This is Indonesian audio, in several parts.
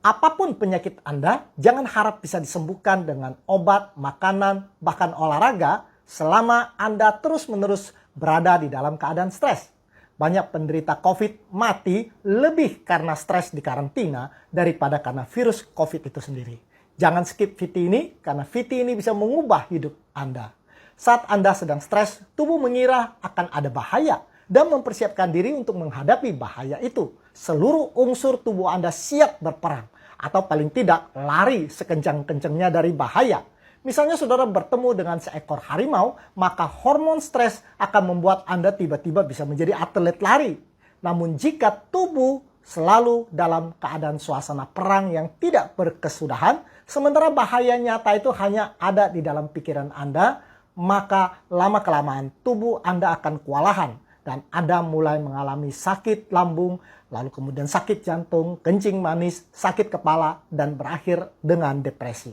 Apapun penyakit Anda, jangan harap bisa disembuhkan dengan obat, makanan, bahkan olahraga selama Anda terus-menerus berada di dalam keadaan stres. Banyak penderita COVID mati lebih karena stres di karantina daripada karena virus COVID itu sendiri. Jangan skip VT ini karena VT ini bisa mengubah hidup Anda. Saat Anda sedang stres, tubuh mengira akan ada bahaya dan mempersiapkan diri untuk menghadapi bahaya itu. Seluruh unsur tubuh Anda siap berperang, atau paling tidak lari sekencang-kencangnya dari bahaya. Misalnya saudara bertemu dengan seekor harimau, maka hormon stres akan membuat Anda tiba-tiba bisa menjadi atlet lari. Namun jika tubuh selalu dalam keadaan suasana perang yang tidak berkesudahan, sementara bahaya nyata itu hanya ada di dalam pikiran Anda, maka lama-kelamaan tubuh Anda akan kewalahan. Dan Anda mulai mengalami sakit lambung, lalu kemudian sakit jantung, kencing manis, sakit kepala, dan berakhir dengan depresi.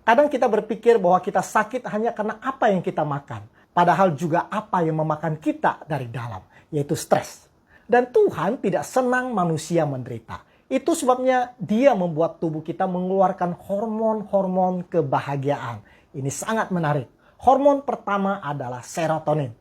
Kadang kita berpikir bahwa kita sakit hanya karena apa yang kita makan. Padahal juga apa yang memakan kita dari dalam, yaitu stres. Dan Tuhan tidak senang manusia menderita. Itu sebabnya Dia membuat tubuh kita mengeluarkan hormon-hormon kebahagiaan. Ini sangat menarik. Hormon pertama adalah serotonin.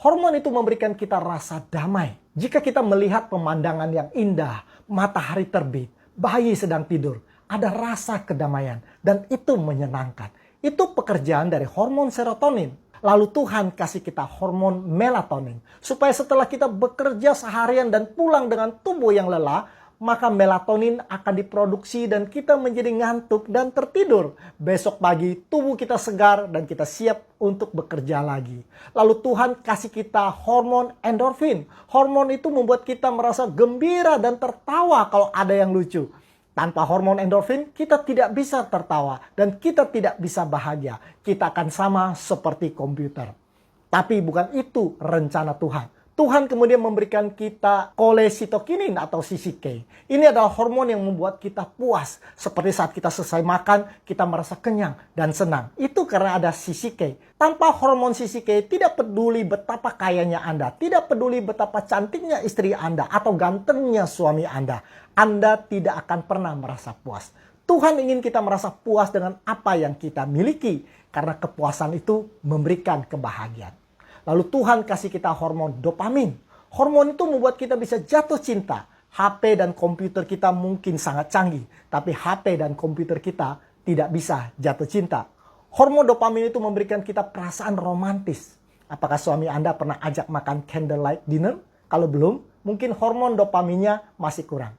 Hormon itu memberikan kita rasa damai. Jika kita melihat pemandangan yang indah, matahari terbit, bayi sedang tidur, ada rasa kedamaian dan itu menyenangkan. Itu pekerjaan dari hormon serotonin. Lalu Tuhan kasih kita hormon melatonin. Supaya setelah kita bekerja seharian dan pulang dengan tubuh yang lelah, maka melatonin akan diproduksi dan kita menjadi ngantuk dan tertidur. Besok pagi tubuh kita segar dan kita siap untuk bekerja lagi. Lalu Tuhan kasih kita hormon endorfin. Hormon itu membuat kita merasa gembira dan tertawa kalau ada yang lucu. Tanpa hormon endorfin, kita tidak bisa tertawa dan kita tidak bisa bahagia. Kita akan sama seperti komputer. Tapi bukan itu rencana Tuhan. Tuhan kemudian memberikan kita kolesitokinin atau CCK. Ini adalah hormon yang membuat kita puas. Seperti saat kita selesai makan, kita merasa kenyang dan senang. Itu karena ada CCK. Tanpa hormon CCK, tidak peduli betapa kayanya Anda, tidak peduli betapa cantiknya istri Anda atau gantengnya suami Anda tidak akan pernah merasa puas. Tuhan ingin kita merasa puas dengan apa yang kita miliki, karena kepuasan itu memberikan kebahagiaan. Lalu Tuhan kasih kita hormon dopamin. Hormon itu membuat kita bisa jatuh cinta. HP dan komputer kita mungkin sangat canggih, tapi HP dan komputer kita tidak bisa jatuh cinta. Hormon dopamin itu memberikan kita perasaan romantis. Apakah suami Anda pernah ajak makan candlelight dinner? Kalau belum, mungkin hormon dopaminnya masih kurang.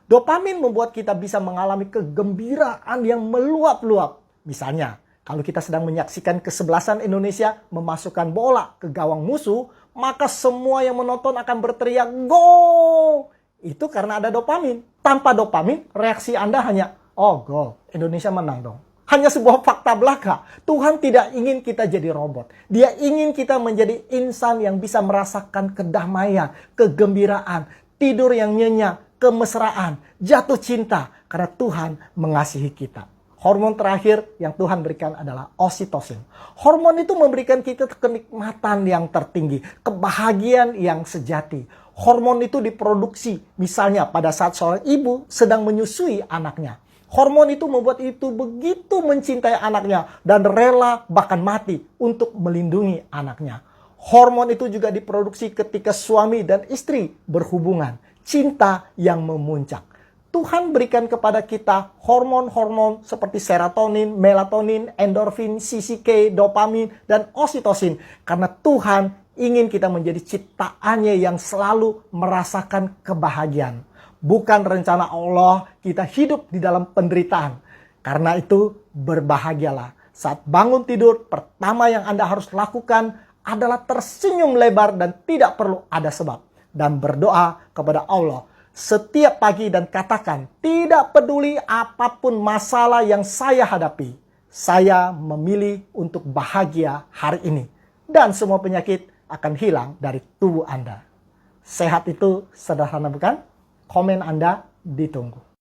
Dopamin membuat kita bisa mengalami kegembiraan yang meluap-luap. Misalnya, kalau kita sedang menyaksikan kesebelasan Indonesia memasukkan bola ke gawang musuh, maka semua yang menonton akan berteriak, "Gol!" Itu karena ada dopamin. Tanpa dopamin, reaksi Anda hanya, "Oh, gol, Indonesia menang dong." Hanya sebuah fakta belaka. Tuhan tidak ingin kita jadi robot. Dia ingin kita menjadi insan yang bisa merasakan kedamaian, kegembiraan, tidur yang nyenyak, kemesraan, jatuh cinta, karena Tuhan mengasihi kita. Hormon terakhir yang Tuhan berikan adalah oksitosin. Hormon itu memberikan kita kenikmatan yang tertinggi, kebahagiaan yang sejati. Hormon itu diproduksi misalnya pada saat seorang ibu sedang menyusui anaknya. Hormon itu membuat itu begitu mencintai anaknya dan rela bahkan mati untuk melindungi anaknya. Hormon itu juga diproduksi ketika suami dan istri berhubungan. Cinta yang memuncak. Tuhan berikan kepada kita hormon-hormon seperti serotonin, melatonin, endorfin, CCK, dopamin, dan oksitosin. Karena Tuhan ingin kita menjadi ciptaannya yang selalu merasakan kebahagiaan. Bukan rencana Allah kita hidup di dalam penderitaan. Karena itu berbahagialah. Saat bangun tidur, pertama yang Anda harus lakukan adalah tersenyum lebar dan tidak perlu ada sebab. Dan berdoa kepada Allah setiap pagi dan katakan, tidak peduli apapun masalah yang saya hadapi, saya memilih untuk bahagia hari ini. Dan semua penyakit akan hilang dari tubuh Anda. Sehat itu sederhana bukan? Komen Anda ditunggu.